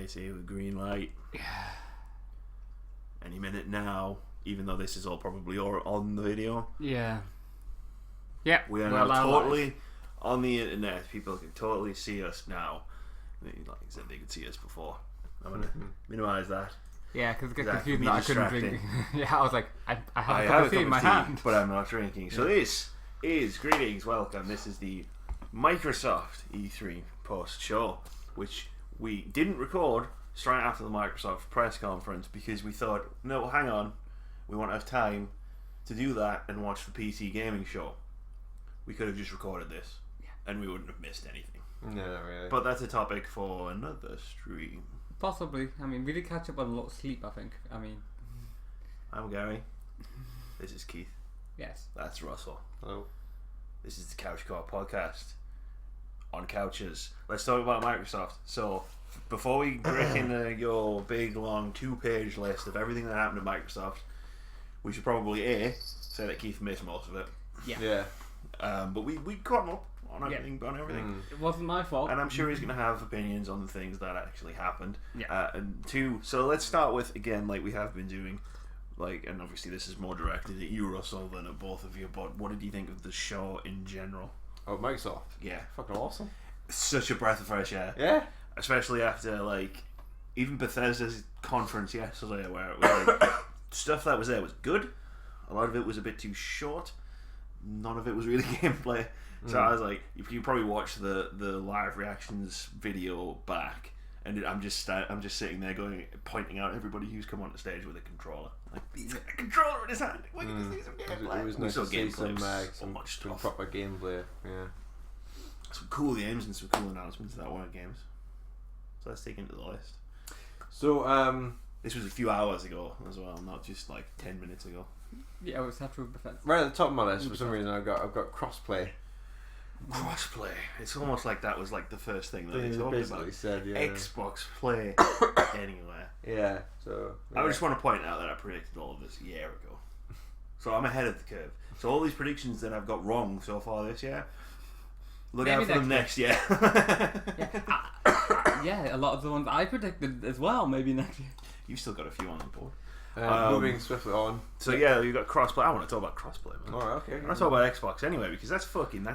they say with green light. Yeah. Any minute now, even though this is all probably on the video. Yeah. Yeah. We are now totally on the internet. People can totally see us now. Like I said, they could see us before. I'm going to minimise that. Yeah, because it got That confusing could that be I couldn't drink. Yeah, I was like, I have a cup of tea in my hand. But I'm not drinking. So this is Greetings, welcome. This is the Microsoft E3 post show, which we didn't record straight after the Microsoft press conference because we thought, no, hang on, we won't have time to do that and watch the PC gaming show. We could have just recorded this and we wouldn't have missed anything. No, not really. But that's a topic for another stream. Possibly. I mean, we did catch up on a lot of sleep, I think. I mean... I'm Gary. This is Keith. Yes. That's Russell. Hello. This is the Couch Co-op podcast on couches. Let's talk about Microsoft. So, before we break into your big, long 2-page list of everything that happened at Microsoft, we should probably say that Keith missed most of it. Yeah. But we caught up on everything. It wasn't my fault. And I'm sure he's going to have opinions on the things that actually happened. Yeah. And two, so let's start with, again, like we have been doing, like, and obviously this is more directed at you, Russell, than at both of you, but what did you think of the show in general? Oh, Microsoft. Yeah. Fucking awesome. Such a breath of fresh air. Yeah. Especially after, like, even Bethesda's conference yesterday, where it was like, stuff that was there was good. A lot of it was a bit too short. None of it was really gameplay. So I was like, you probably watch the live reactions video back, and I'm just sitting there pointing out everybody who's come onto stage with a controller. Like, he's got a controller in his hand. We can see some gameplay. It was nice to see some proper gameplay. Yeah. Some cool games and some cool announcements that weren't games. So let's take into the list. So this was a few hours ago as well, not just like 10 minutes ago. Yeah, it was after Bethesda. right at the top of my list, for some reason, I've got crossplay. Crossplay. It's almost like that was like the first thing that they talked basically about. said, yeah. Xbox Play anywhere. Yeah. So I just want to point out that I predicted all of this a year ago, so I'm ahead of the curve. So all these predictions that I've got wrong so far this year, look out for them next year. Yeah, a lot of the ones I predicted as well. Maybe next year. You've still got a few on the board. moving swiftly on. So yeah, you've got crossplay. I want to talk about crossplay, man. Alright, okay. I want to talk about Xbox anyway because that's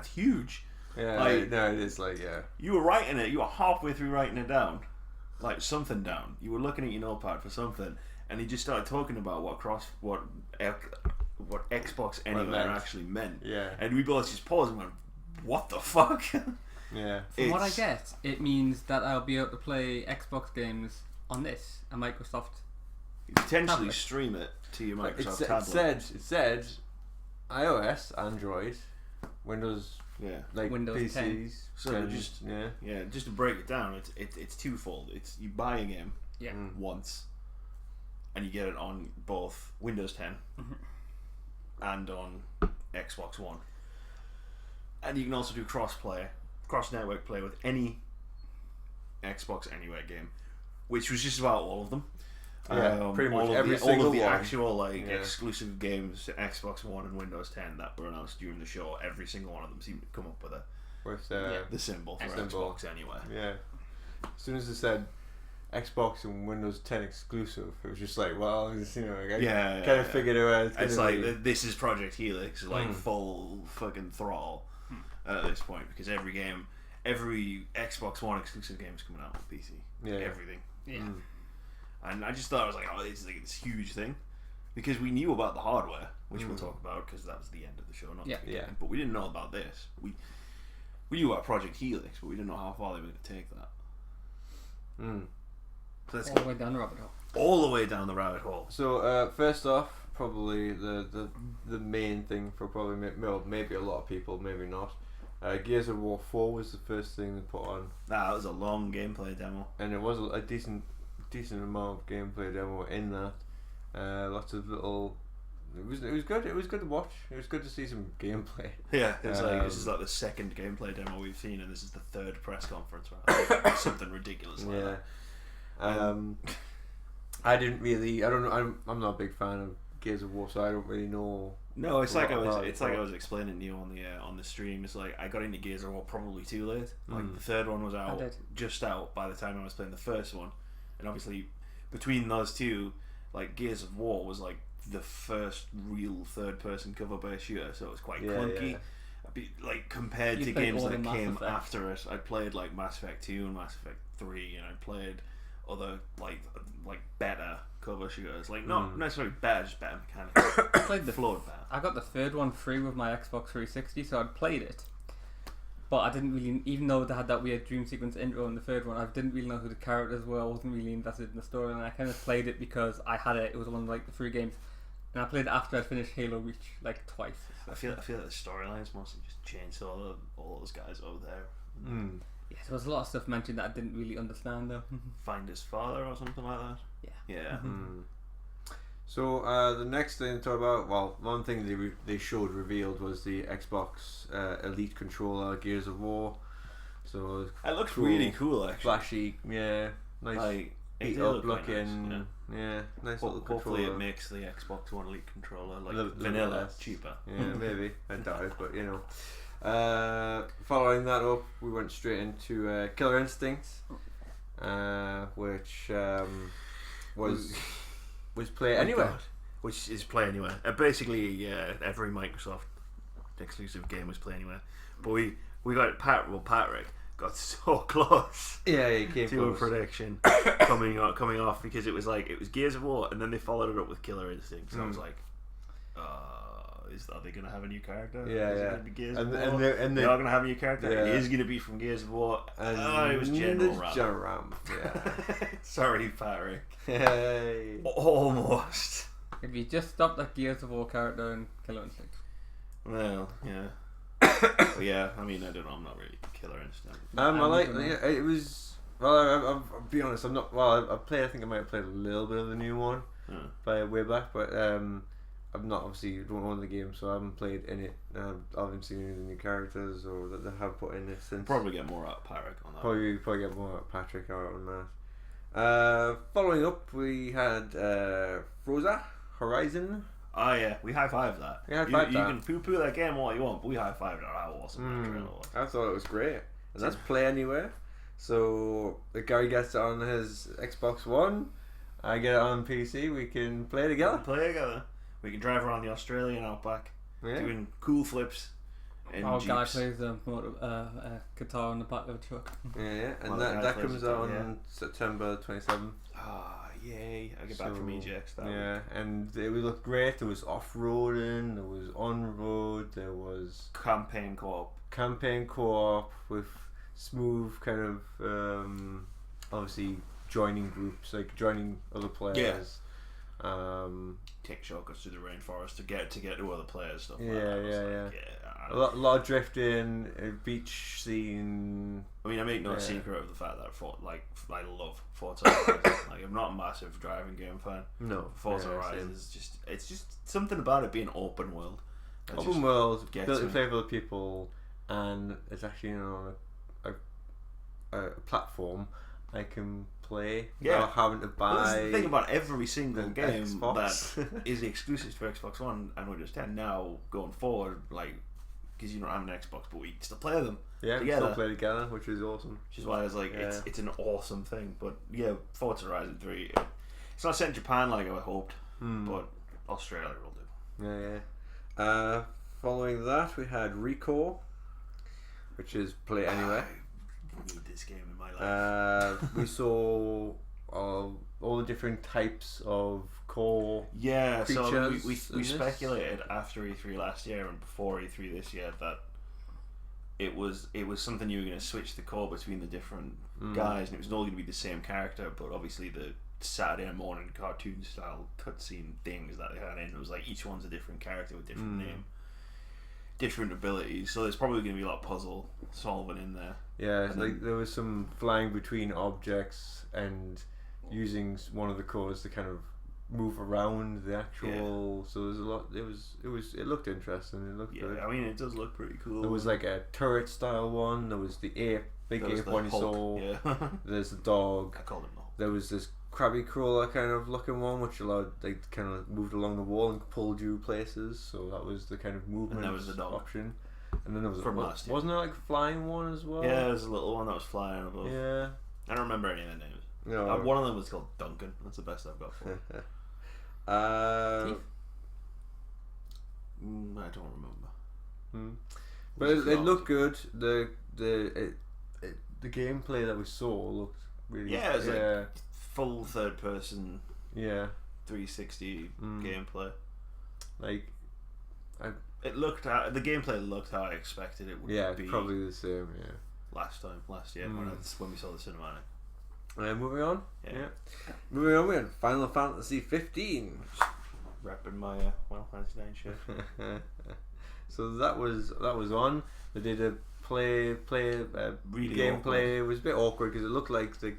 huge. Yeah, like, no, it is like, yeah. You were writing it. You were halfway through writing it down, like something down. You were looking at your notepad for something, and you just started talking about what Xbox Anywhere actually meant. Yeah. And we both just paused and went, "What the fuck?" Yeah. From what I get, it means that I'll be able to play Xbox games on this, a Microsoft. You potentially tablet. stream it to your Microsoft It tablet. said iOS, Android, Windows, Yeah. like Windows PCs. 10. So just just to break it down, it's twofold. It's you buy a game Yeah. once, and you get it on both Windows 10 and on Xbox One, and you can also do cross-network play with any Xbox Anywhere game, which was just about all of them. Yeah, pretty much all every of single the one. actual exclusive games to Xbox One and Windows 10 that were announced during the show. Every single one of them seemed to come up with With the symbol for symbol. Xbox Anywhere. Yeah. As soon as it said Xbox and Windows 10 exclusive, it was just like, well, just, I kind of figured it out. It's like this is Project Helix, like full fucking thrall at this point, because every Xbox One exclusive game is coming out on PC. Yeah. Everything. Yeah. And I just thought, I was like, oh, this is like this huge thing, because we knew about the hardware, which we'll talk about because that was the end of the show, not the beginning. But we didn't know about this. We knew about Project Helix, but we didn't know how far they were going to take that. So let's All the way down the rabbit hole. all the way down the rabbit hole. So first off, probably the main thing for maybe a lot of people, maybe not. Gears of War 4 was the first thing they put on, That was a long gameplay demo. and it was a decent amount of gameplay demo in that. Lots of little. It was good. It was good to watch. It was good to see some gameplay. Yeah, it's like this is like the second gameplay demo we've seen, and this is the third press conference. Right? Something ridiculous like that. I didn't really. I don't know. I'm not a big fan of Gears of War, so I don't really know. No, it's like I was explaining to you on the stream. It's like I got into Gears of War probably too late. Like the third one was out, just out by the time I was playing the first one, and obviously between those two, like Gears of War was like the first real third-person cover-based shooter, so it was quite clunky. Yeah. Like compared You to played games all that the Mass came Effect. after it, I played like Mass Effect 2 and Mass Effect 3, and I played other like better cover shooters. Like not necessarily bad, just better mechanics. I played the Flawed bad. I got the third one free with my Xbox 360, so I'd played it. But I didn't really, even though they had that weird dream sequence intro in the third one, I didn't really know who the characters were. I wasn't really invested in the story, and I kind of played it because I had it. It was one of like the free games, and I played it after I'd finished Halo Reach like twice. I feel like the storylines mostly just changed all those guys over there. Yeah, there was a lot of stuff mentioned that I didn't really understand though. Find his father or something like that. Yeah. So the next thing to talk about, well, one thing they showed revealed was the Xbox Elite controller, Gears of War. So It looks cool, really cool actually. flashy, yeah, nice, Like beat it up looked quite looking, nice, yeah, nice little Hopefully controller. it makes the Xbox One Elite controller like Little vanilla less. cheaper. Yeah, maybe. I doubt it, but you know. Following that up, we went straight into Killer Instinct, which was play anywhere. Which is Play Anywhere. Basically, every Microsoft exclusive game was Play Anywhere. But we got Patrick got so close Yeah, it came to a close. prediction coming off because it was Gears of War and then they followed it up with Killer Instinct. So I was like, are they going to have a new character? Yeah, Is it yeah. going to be Gears And- of and War? they- and they they- are going to have a new character. Yeah. It is going to be from Gears of War. And It was General it's Ram. General Ram. Yeah. Sorry, Patrick. Hey. Almost. If you just stopped that Gears of War character in Killer Instinct. Well, yeah. But yeah, I mean, I don't know. I'm not really Killer Instinct. I like. don't know. Yeah, it was. Well, I'll be honest. I'm not. Well, I've played. I think I might have played a little bit of the new one, by way back. But I'm not obviously don't own the game, so I haven't played in it. I haven't seen any of the new characters or that they have put in it since. Probably get more out of Patrick on that. Probably get more out of Patrick out on that. Following up, we had Forza Horizon. Oh yeah, we high-fived that. We high-fived you that. can poo-poo that game all you want, but we high-fived how awesome that trailer was. I thought it was great, and that's Play Anywhere. So if Gary gets it on his Xbox One, I get it on PC. We can play together. Play together. We can drive around the Australian outback, Yeah. doing cool flips. In Our Jeeps. guy plays the guitar on the back of the truck. Yeah, and Well, that guys, comes let's- out on yeah. September 27th. Ah, yay! I get back from EGX. That Yeah, and it would look great. There was off-roading, there was on-road, there was campaign co-op. campaign co-op with smooth kind of obviously joining groups, like joining other players. Take shortcuts through the rainforest to get to other players. Stuff. Yeah, like that. It was yeah. like, A lot of drifting, a beach scene. I mean, I make no Yeah. secret of the fact that I love Forza Horizon. Like, I'm not a massive driving game fan. No, Forza yeah, Horizon same. is it's just something about it being open world. that Open just world, gets built to me. play for the people, and it's actually on a platform I can play Yeah. without having to Well, that's buy. the thing about every single an game Xbox. that is exclusive for Xbox One and Windows 10 now going forward, like, because you don't have an Xbox, but we can still play them. Yeah, we together. still play together, which is awesome. Which is why I was like, Yeah. it's an awesome thing. But yeah, Forza Horizon 3, it's not set in Japan like I hoped, but Australia will do. Yeah. Following that, we had Recore, which is play anywhere. I need this game in my life. We saw all the different types of core. Yeah, so creatures we in this. speculated after E3 last year and before E3 this year that it was something you were going to switch the core between the different guys, and it was all going to be the same character, but obviously the Saturday morning cartoon style cutscene things that they had in, it was like each one's a different character with different name, different abilities. So there's probably going to be a lot of puzzle solving in there. Yeah, And like then- there was some flying between objects and using one of the cores to kind of move around the actual. So there's a lot. It looked interesting. It looked Yeah, good. I mean it does look pretty cool. There was like a turret style one. There was the ape, big There was ape the one you Hulk, saw. Yeah. There's the dog. I called him the Hulk. There was this crabby crawler kind of looking one, which allowed like kind of moved along the wall and pulled you places. So that was the kind of movement there was the dog. option. And then there was From last year. wasn't there like a flying one as well? Yeah, there was a little one that was flying above. Yeah. I don't remember any of the names. No. One of them was called Duncan. That's the best I've got for it. Keith? I don't remember. But it looked good. The gameplay that we saw looked really Yeah, it was like full third person 360 gameplay. Like the gameplay looked how I expected it would be. Probably the same. Last year when we saw the cinematic. Moving on. Yeah. Moving on. We had Final Fantasy 15. Repping my Final Fantasy 9 shirt. So that was on. They did a play really gameplay. awkward. It was a bit awkward because it looked like the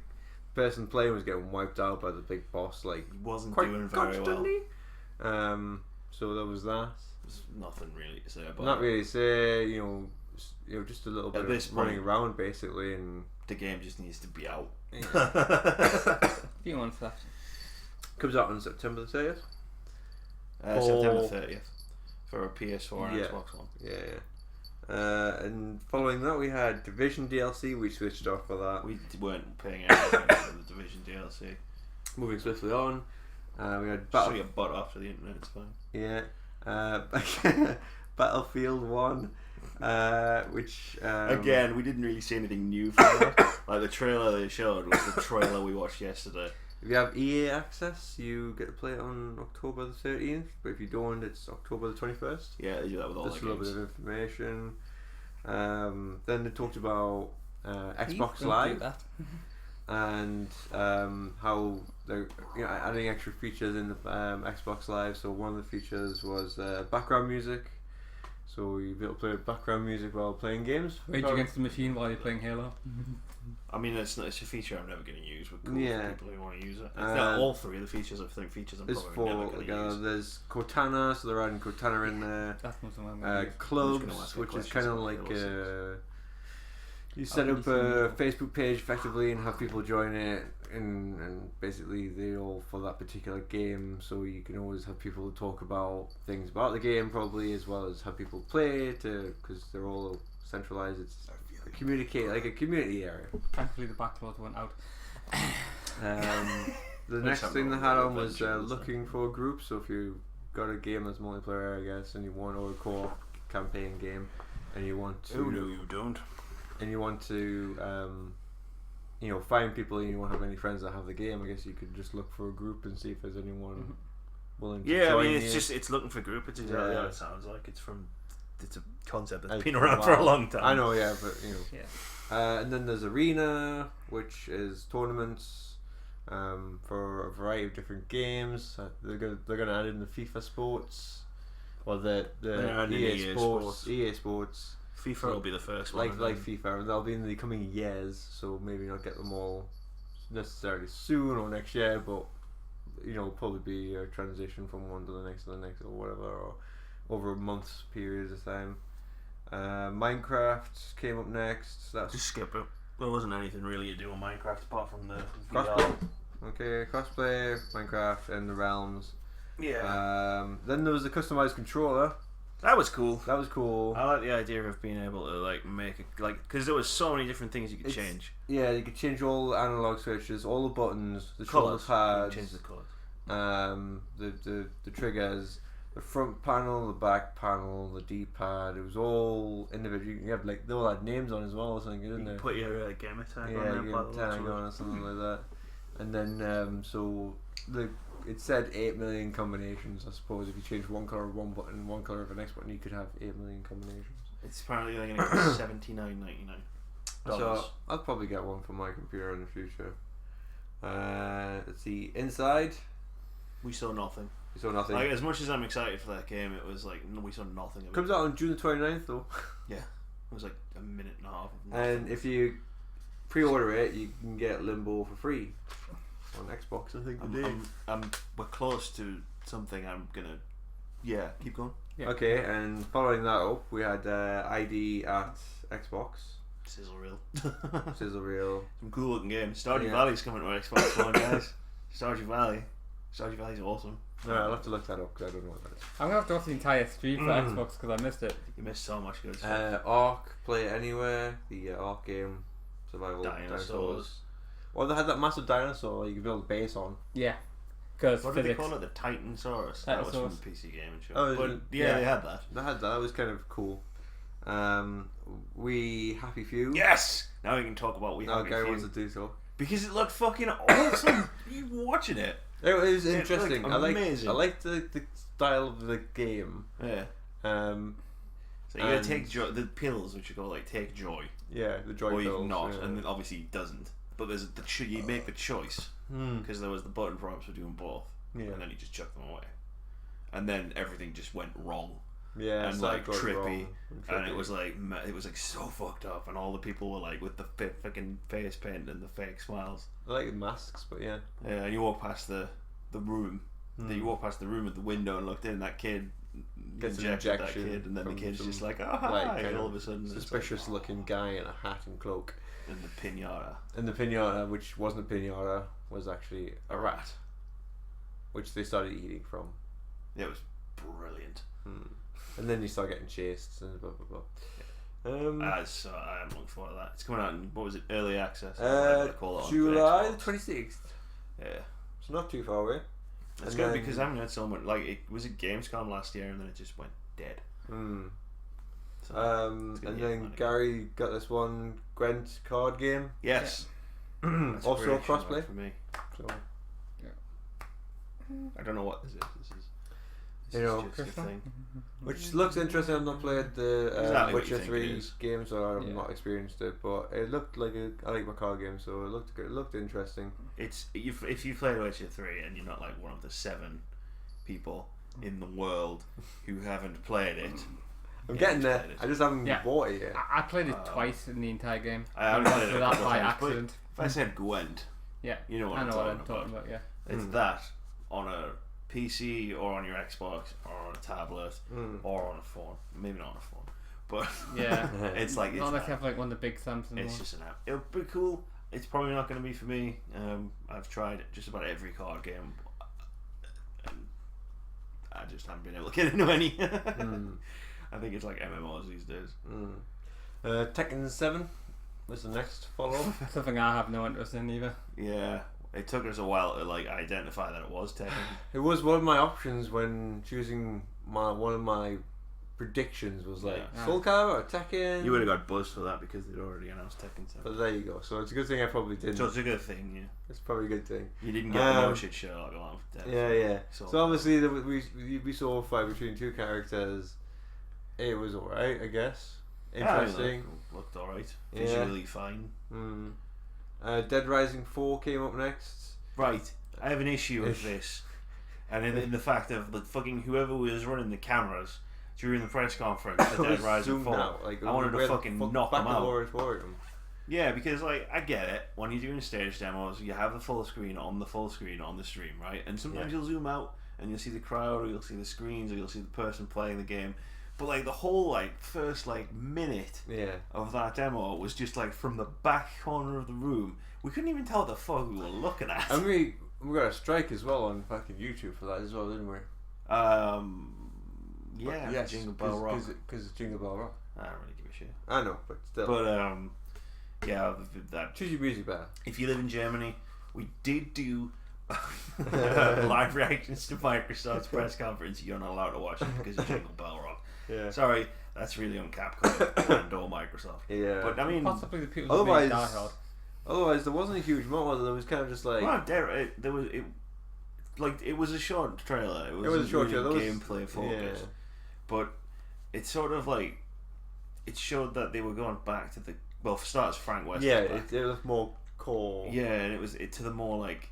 person playing was getting wiped out by the big boss. Like He wasn't quite doing very well. constantly. So there was that. There's nothing really to say about Not it. really say just a little bit At this of running point- around basically, and The game just needs to be out. A few months left. comes out on September the 30th. September 30th for a PS4 and Yeah. Xbox One. And following that we had Division DLC. We switched off for that. We weren't paying anything for the Division DLC. Moving swiftly on, we had Show your butt after the internet, it's fine. Battlefield 1, which Again, we didn't really see anything new from that. Like the trailer they showed was the trailer we watched yesterday. if you have EA access, you get to play it on October the 13th. But if you don't, it's October the 21st. Yeah, they do that with all Just a their little bit games. of information. Then they talked about Xbox Keith, don't Live. do that. And how they're adding extra features in the Xbox Live. So one of the features was background music. So you'll be able to play background music while playing games. Rage Against the Machine while you're playing Halo. I mean, it's a feature I'm never going to use. But cool Yeah. for people who want to use it. All three of the features, I'm There's probably four. never going to use. There's Cortana, so they're adding Cortana in there. That's not something I'm going to use. Clubs, gonna ask you which is questions kind of about like Halo 6. you set How up can you a see Facebook page effectively and have people join it, and basically they all for that particular game. So you can always have people talk about things about the game, probably as well as have people play it because they're all centralized. It's communicate like a community area. Thankfully the backlogs went out. The next thing they had on was looking for a group. So if you got a game that's multiplayer, I guess, and you want or a co-op campaign game, and you want to, Oh no, you don't. and you want to, find people, and you won't have any friends that have the game. I guess you could just look for a group and see if there's anyone willing to Yeah, join I mean, it's you. it's looking for group. It's exactly Yeah. how it sounds like. It's a concept that's It's been been around a for a while. long time. I know, yeah, but Yeah. and then there's Arena, which is tournaments for a variety of different games. They're gonna add in the FIFA sports, or the They're adding EA EA Sports. Sports. EA Sports, FIFA will be the first like one. like FIFA, and they'll be in the coming years. So maybe not get them all necessarily soon or next year, but probably be a transition from one to the next or whatever, or over a month's period of time. Minecraft came up next. That's Just skip it. There wasn't anything really to do on Minecraft apart from the crossplay. Okay, crossplay, Minecraft, and the realms. Yeah, Then there was the customized controller. that was cool. That was cool. I like the idea of being able to make it because there was so many different things you could It's- change. Yeah, you could change all the analog switches, all the buttons, the shoulder Colours. pads, Change the colours. the triggers, the front panel, the back panel, the D-pad. It was all individual. You have they all had names on as well or something, You didn't can they? put your gamer tag Yeah, on there. you by can the looks tag of it. on or something like that. And then it said 8 million combinations. I suppose if you change one color of one button, one color of the next button, you could have 8 million combinations. It's apparently going to cost $79.99. So I'll probably get one for my computer in the future. Let's see. Inside, We saw nothing. we saw nothing. Like as much as I'm excited for that game, it was like we saw nothing of it. Comes out on June the 29th though. It was like a minute and a half. Of nothing. And if you pre-order it, you can get Limbo for free on Xbox. I think today. we're close to something. I'm gonna. Yeah, keep going. Yeah. Okay, and following that up, we had ID at Xbox. Sizzle reel. Sizzle Reel. Some cool looking games. Stardew Yeah. Valley's coming to Xbox One, guys. Stardew Valley's awesome. Alright, I'll have to look that up because I don't know what that is. I'm going to have to watch the entire stream for Xbox because I missed it. You missed so much good stuff. Ark, Play It Anywhere, the Ark game, survival Dinosaurs. Or they had that massive dinosaur you could build a base on. Yeah, because What did they call it? The Titansaurus. That was from the PC Gaming Show. Oh, but yeah. they had that. They had that. That was kind of cool. We Happy Few. Yes! Now we can talk about We Now Happy Gary Few. wants to do so. Because it looked fucking awesome. You watching it? It was It interesting. looked I like amazing. I liked the style of the game. Yeah. Um, So you gotta And- take joy. The pills, which you call like take joy, yeah, the joy or you pills, not, yeah. and then obviously he doesn't. But there's you make the choice because there was the button prompts for doing both, Yeah. and then you just chuck them away, and then everything just went wrong. Yeah, and it's like going trippy, wrong and it was like so fucked up, and all the people were like with the fucking face paint and the fake smiles. I like the masks, but yeah. Yeah, and you walk past the room. You walk past the room at the window and looked in. That kid Gets an injected that injection kid, and then the from kid's some, just like, oh hi, like, kind and all of of a sudden, suspicious looking guy in a hat and cloak. and the pinata. And the pinata, which wasn't a pinata, was actually a rat, which they started eating from. It was brilliant. And then you start getting chased and blah blah blah. So I am looking forward to that. It's coming out in, what was it, early access? Whatever they call it on July Xbox. 26th. Yeah. It's not too far away. It's And good then- because I haven't had so much. Like, it was at Gamescom last year, and then it just went dead. So, And gonna be then money. Gary got this one Gwent card game. yes. That's a Also prediction crossplay. for me. So I don't know what this is. This is You know, just a thing. which looks interesting. I've not played the Exactly what you Witcher think it 3 is. games, so I've Yeah. not experienced it. But it looked like I like my card game, so it looked good. It looked interesting. It's if you played Witcher 3 and you're not like one of the 7 people in the world who haven't played it. I'm Yeah, getting you there. played it. I just haven't Yeah. bought it yet. I played it twice in the entire game. I haven't played it a that couple of by times, but accident. if I said Gwent, Yeah, you know what I I'm know what I'm talking talking about. about. Yeah. It's that on a PC or on your Xbox or on a tablet or on a phone. Maybe not on a phone, but Yeah. it's like it's Not like that. you have like one of the big Samsung It's ones. just an app. It'll be cool. It's probably not going to be for me. I've tried just about every card game, and I just haven't been able to get into any. I think it's like MMOs these days. Tekken 7 was the next follow-up. Something I have no interest in either. Yeah, it took us a while to like identify that it was Tekken. It was one of my options when choosing one of my predictions was like Yeah. Soul Calibur or Tekken. You would have got buzzed for that because they'd already announced Tekken 7. But there you go. So it's a good thing I probably didn't. So it's a good thing, yeah. It's probably a good thing. You didn't get the no shit Sherlock along with Tekken. Yeah. So- So obviously we saw a fight between two characters. It was alright, I guess. Interesting. Yeah, looked alright. Yeah. Visually fine. Dead Rising 4 came up next. Right, I have an issue with this, and in the fact of the fucking whoever was running the cameras during the press conference for Dead Rising Zoomed 4, out, like, I wanted where to the fucking fuck knock back them in the out. auditorium. Yeah, because like I get it. When you're doing stage demos, you have the full screen on the stream, right? And sometimes you'll zoom out and you'll see the crowd, or you'll see the screens, or you'll see the person playing the game. But like the whole like first like minute Yeah. of that demo was just like from the back corner of the room. We couldn't even tell what the fuck we were looking at. And we got a strike as well on fucking YouTube for that as well, didn't we? Yeah, Yes, Jingle Bell Rock. Because it's Jingle Bell Rock. I don't really give a shit. I know, but still. But yeah, that choose your music better. if you live in Germany, we did do live reactions to Microsoft's press conference. You're not allowed to watch it because of Jingle Bell Rock. Yeah. Sorry, that's really on Capcom and or Microsoft. Yeah. But I mean, Possibly the people who Otherwise, made Die Hard. otherwise there wasn't a huge amount. Was there? It was kind of just like well, there was it. Like it was a short trailer. It was a short really trailer. gameplay focused, Yeah. but it's sort of like it showed that they were going back to the for starters Frank West. yeah, was back. it was more core. Yeah, and it was to the more like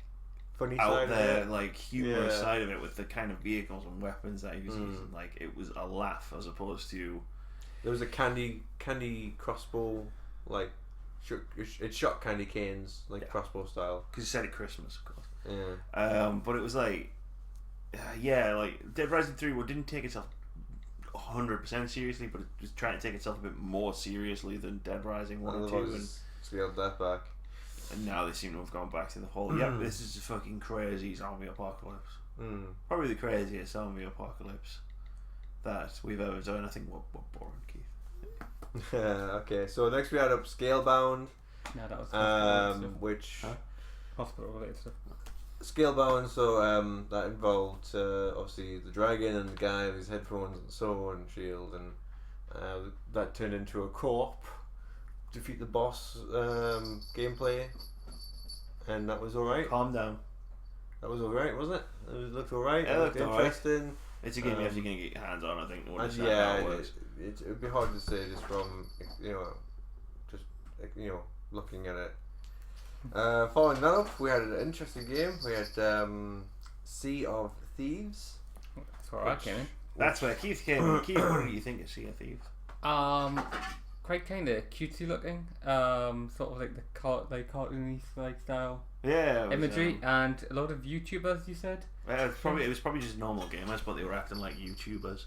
Funny out side there, of it. like humorous Yeah. side of it with the kind of vehicles and weapons that he was using. Like it was a laugh as opposed to There was a candy crossbow, like it shot candy canes like crossbow style. because it said at Christmas, of course. Yeah. But it was like, yeah, like Dead Rising 3 didn't take itself 100% seriously, but it was trying to take itself a bit more seriously than Dead Rising 1 or 2, and scaled that back. now they seem to have gone back to the whole, yep, this is a fucking crazy zombie apocalypse. Probably the craziest zombie apocalypse that we've ever done. I think we're boring, Keith. Okay, so next we had up Scalebound, No, that was which hospital related stuff. Scalebound, so that involved obviously the dragon and the guy with his headphones and sword and shield, and that turned into a co-op defeat the boss gameplay, and that was alright. Calm down. That was alright, wasn't it? It looked alright. It looked interesting. It's a game you have to get your hands on, I think, to And understand yeah, how it works. it'd be hard to say just from just looking at it. Following that up, we had an interesting game. We had Sea of Thieves. That's where I came in. That's where Keith came in. Keith, what do you think of Sea of Thieves? Quite kind of cutesy looking. Sort of like the cartoony like style Yeah, it was, imagery, and a lot of YouTubers. You said. it was probably just normal gamers, but they were acting like YouTubers.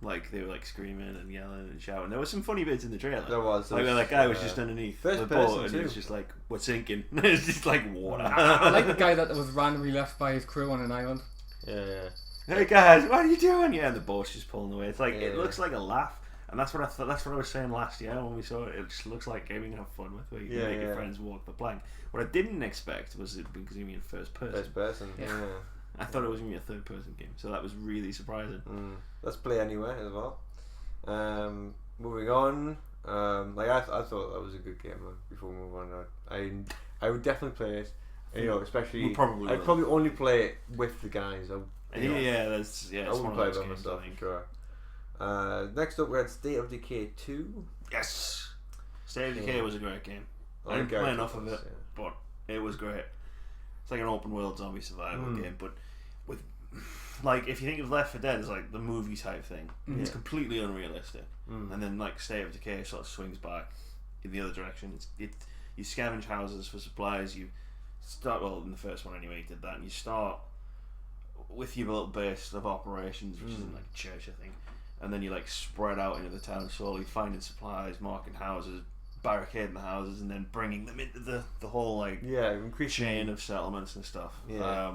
Like they were like screaming and yelling and shouting. There was some funny bits in the trailer. There was. Like where that guy was just underneath first the person boat and too. he was just like, "We're sinking." It's just like water. I like the guy that was randomly left by his crew on an island. Yeah. Hey guys, what are you doing? Yeah, and the boat's just pulling away. It's like it Yeah. looks like a laugh, and that's what I thought. That's what I was saying last year when we saw it. It just looks like gaming to have fun with, where you can make your friends walk the plank. What I didn't expect was it because you mean first person. First person. Yeah. Yeah. I thought it was gonna be a third person game, so that was really surprising. Let's play anywhere as well. Moving on. I thought that was a good game. Before we move on, I would definitely play it. Especially We probably I'd will. probably only play it with the guys. That's I it's wouldn't one of play it those by games. myself I think. for sure. Next up, we had State of Decay 2. Yes, State of Decay was a great game. I like didn't play Garage enough of Doors, it, but it was great. It's like an open world zombie survival game, but with like if you think of Left 4 Dead as like the movie type thing, it's completely unrealistic. And then like State of Decay sort of swings back in the other direction. You scavenge houses for supplies. You start in the first one anyway. You did that, and you start with your little base of operations, which is in like a church, I think, and then you like spread out into the town slowly, finding supplies, marking houses, barricading the houses, and then bringing them into the whole like increasing chain of settlements and stuff. Yeah.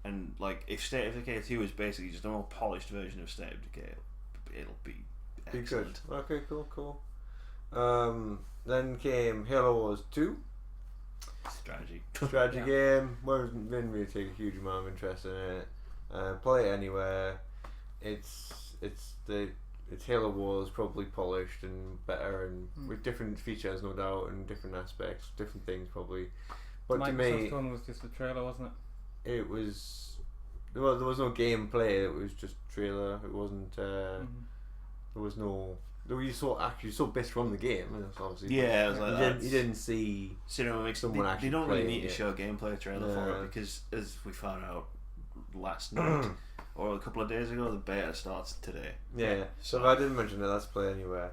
And like if State of Decay 2 is basically just a more polished version of State of Decay, it'll be good. excellent. Okay, cool. Then came Halo Wars 2. Strategy. Strategy game. Well, didn't really take a huge amount of interest in it. Play it anywhere. It's Halo Wars, probably polished and better, and with different features, no doubt, and different aspects, different things probably. But to me, Microsoft one was just a trailer, wasn't it? it was. Well, there was no gameplay. It was just trailer. It wasn't. There was no. You saw bits from the game. And it's obviously. Yeah, it was like you didn't see. Someone actually they don't really playing need to it. show a gameplay trailer for it because, as we found out last night or a couple of days ago, the beta starts today. Yeah. So if I didn't mention it, let's play anywhere.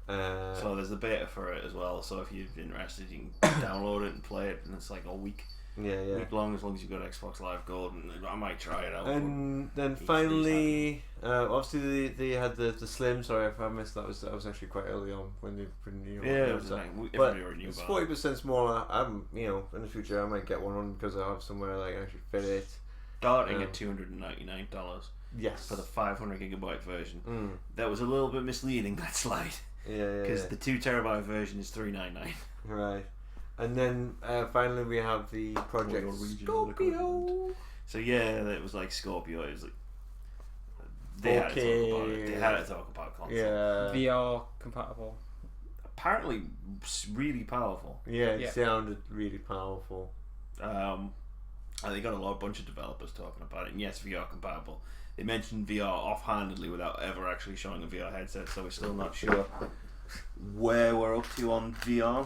So there's the beta for it as well. So if you're interested, you can download it and play it, and it's like a week Yeah. long as long as you've got Xbox Live Gold. And I might try it out. And then He's finally, obviously they had the Slim. Sorry if I missed that. Was actually quite early on when they It was like but everybody knew it's about it. 40% smaller. I'm in the future I might get one on because I have somewhere like I can actually fit it. Starting at $299 Yes. for the 500 gigabyte version. Mm. That was a little bit misleading, that slide, Yeah. because the 2 terabyte version is $399. Right. And then finally we have the Project Or your regional Scorpio. So yeah, it was like Scorpio. It was like they had to talk about it. They had to talk about console. Yeah. VR compatible. Apparently, really powerful. Yeah, it Yeah. sounded really powerful. And they got a bunch of developers talking about it. And yes, VR compatible. They mentioned VR offhandedly without ever actually showing a VR headset, so we're still not sure where we're up to on VR.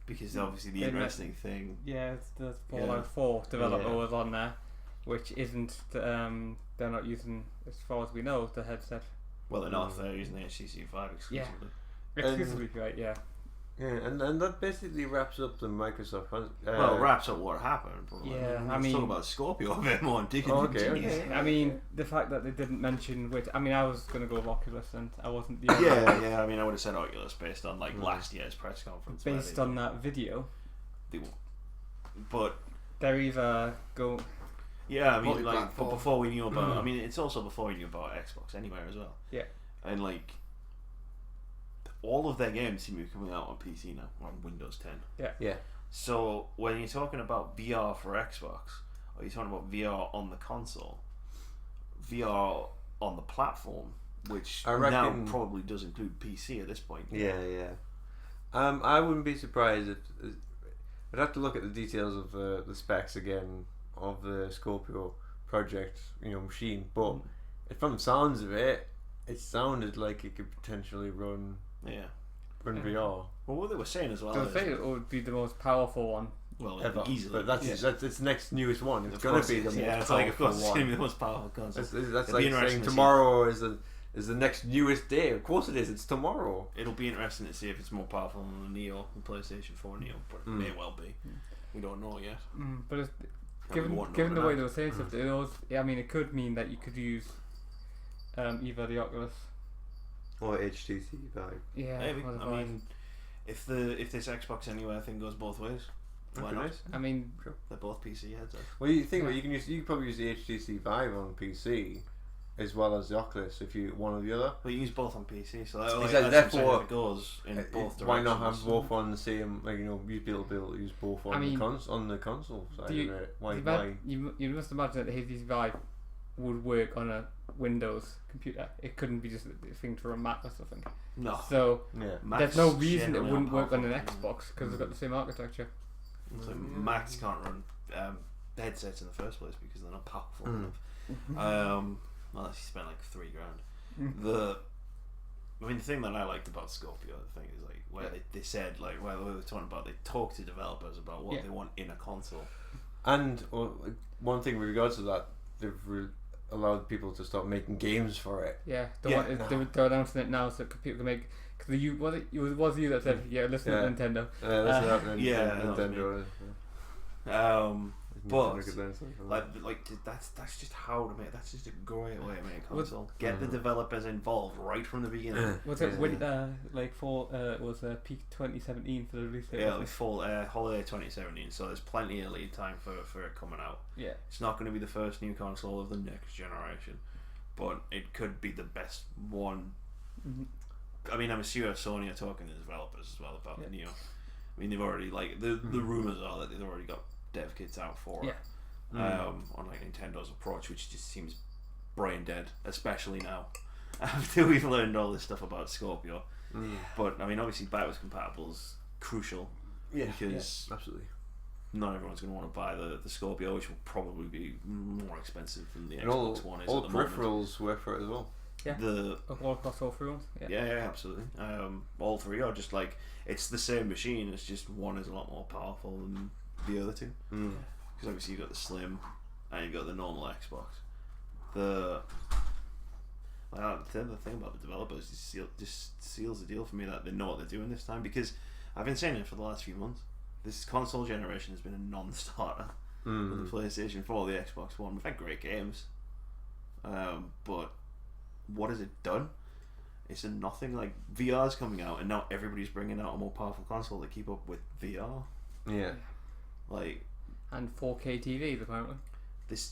Because obviously the interesting thing. Yeah, it's the Fallout 4 developer was on there, which isn't. They're not using, as far as we know, the headset. Well, they're not. They're using the HTC 5 exclusively. Exclusively, right? Yeah. Yeah, and that basically wraps up the Microsoft. Well, it wraps up what happened. But Yeah, let's talk about Scorpio a bit more. And dig Oh, into okay, these. okay. I mean, the fact that they didn't mention which. I mean, I was gonna go with Oculus, and I wasn't the only Yeah. I mean, I would have said Oculus based on like last year's press conference. where based they- on that video. But They're either go. yeah, I mean, like, Multi-platform. but before we knew about, I mean, it's also before we knew about Xbox anywhere as well. Yeah. And like, all of their games seem to be coming out on PC now, on Windows 10. Yeah. So when you're talking about VR for Xbox, or you're talking about VR on the console, VR on the platform, which I now reckon- probably does include PC at this point. Yeah. I wouldn't be surprised if I'd have to look at the details of the specs again of the Scorpio project, machine. But from the sounds of it, it sounded like it could potentially run Yeah. VR. Well, what they were saying as well. So is, say it would be the most powerful one. well, Ever. easily. But that's its next newest one. It's Of going course to be it the is. most Yeah, it's powerful like, of course, it's going to be one. the most powerful console. That's It'll like be interesting saying to see. tomorrow is the next newest day. Of course it is. It's tomorrow. It'll be interesting to see if it's more powerful than the Neo, the PlayStation 4 Neo, but it may well be. We don't know yet. But it's, And we given won't know given the way that. they were saying stuff, it could mean that you could use either the Oculus. Or HTC Vive. Yeah. Maybe. or the I Vive. mean, if this Xbox Anywhere thing goes both ways, why That'd be not? nice. I mean, They're both PC headsets. Well, you think you could probably use the HTC Vive on PC as well as the Oculus if you one or the other. But you use both on PC, so that, Exactly, that's what I'm saying, therefore, if it goes in both directions. Why not have both on the same? You'd be able to use both on on the console side of it. Why? You must imagine that the HTC Vive would work on a Windows computer. It couldn't be just a thing for a Mac or something. No. So Yeah. there's no Mac's reason it generally wouldn't work on an unpowerful. Xbox because it's got the same architecture. So Macs can't run headsets in the first place because they're not powerful enough. Unless you spend like $3,000. The thing that I liked about Scorpio, the thing is like where they said like where they were talking about, they talked to developers about what they want in a console. And one thing with regards to that, they've allowed people to start making games for it. Yeah, they're announcing it now so people can make. Because it was you that said, listen to Nintendo. That's what Nintendo. But that's just how to make. That's just a great way to make a console. Get the developers involved right from the beginning. Was it winter was peak 2017 for the release date? Yeah, like fall holiday 2017. So there's plenty of lead time for it coming out. Yeah, it's not going to be the first new console of the next generation, but it could be the best one. I mean, I'm sure Sony are talking to developers as well about the Neo. I mean, they've already the rumors are that they've already got dev kits out for it. On like Nintendo's approach, which just seems brain dead, especially now after we've learned all this stuff about Scorpio. But I mean, obviously backwards compatible is crucial because absolutely not everyone's going to want to buy the Scorpio, which will probably be more expensive than the and Xbox One is all at the the peripherals work for it as well. all across all three ones. Yeah, absolutely. All three are just like, it's the same machine, it's just one is a lot more powerful than the other two. Because obviously you've got the Slim and you've got the normal Xbox. The thing about the developers just seals the deal for me that they know what they're doing this time, because I've been saying it for the last few months. This console generation has been a non-starter with the PlayStation 4, the Xbox One. We've had great games, but what has it done? It's a nothing. Like, VR's coming out and now everybody's bringing out a more powerful console to keep up with VR. Yeah. Like, and 4K TVs apparently. This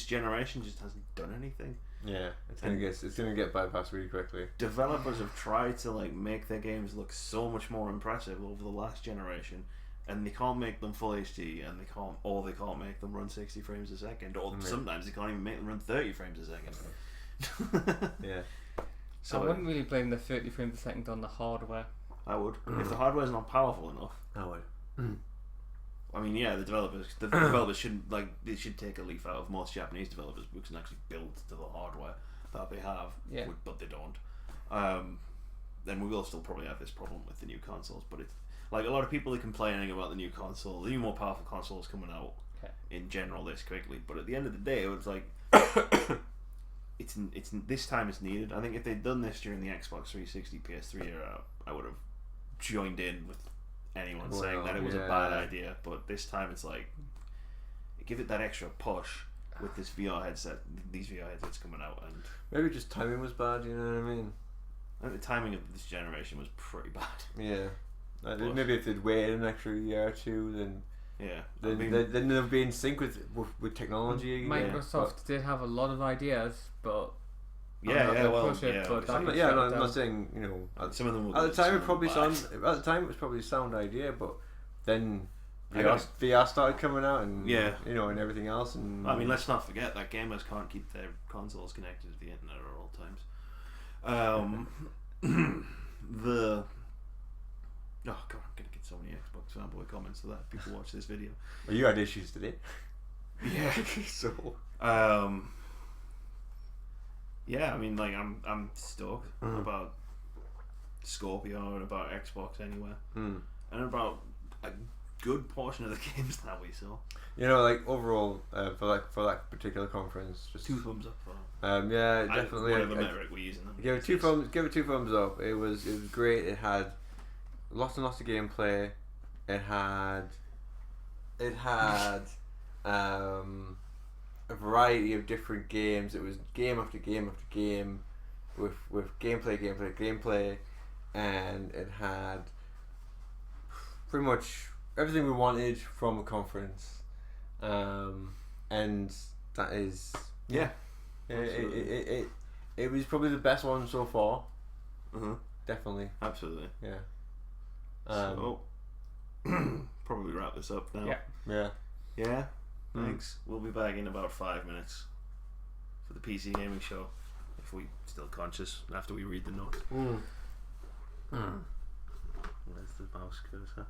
generation just hasn't done anything. Yeah, it's gonna get bypassed really quickly. Developers have tried to like make their games look so much more impressive over the last generation, and they can't make them full HD, and they can't make them run 60 frames a second, or sometimes they can't even make them run 30 frames a second. Yeah. So I wouldn't really blame the 30 frames a second on the hardware. I would. If the hardware's not powerful enough, I would. I mean, yeah, the developers shouldn't they should take a leaf out of most Japanese developers who can actually build to the hardware that they have, but they don't. Then we will still probably have this problem with the new consoles, but it's like a lot of people are complaining about the new console, the new more powerful consoles coming out in general this quickly. But at the end of the day, it was like it's this time it's needed. I think if they'd done this during the Xbox 360, PS3 era, I would have joined in with anyone saying that it was a bad idea. But this time it's like, give it that extra push with this VR headset, these VR headsets coming out, and maybe just timing was bad. You know what I mean? I think the timing of this generation was pretty bad. Yeah. Maybe if they'd waited an extra year or two, then then they'd be in sync with technology again. Microsoft did have a lot of ideas, but Yeah, yeah, well, yeah. but that I'm not, gets yeah, shut I'm down. not saying, you know, Some of them were at the good, time some it of probably them were sound bad. at the time it was probably a sound idea, but then I got VR started coming out and Yeah. you know, and everything else, and I mean, let's not forget that gamers can't keep their consoles connected to the internet at all times. The oh god, I'm gonna get so many Xbox fanboy comments for that. People watch this video. well, you had issues today. Yeah. So Yeah, I mean, like I'm stoked about Scorpio and about Xbox anywhere, and about a good portion of the games that we saw. you know, like overall for that particular conference, just 2 thumbs up for yeah, definitely. whatever metric we're using them. Give it 2 thumbs. Give it 2 thumbs up. It was great. It had lots and lots of gameplay. It had a variety of different games. It was game after game after game, with gameplay, and it had pretty much everything we wanted from a conference, and that is it was probably the best one so far. Definitely, Absolutely. yeah. So probably wrap this up now. Yeah. Yeah. Thanks. We'll be back in about 5 minutes for the PC gaming show, if we still conscious after we read the notes. Where's the mouse cursor?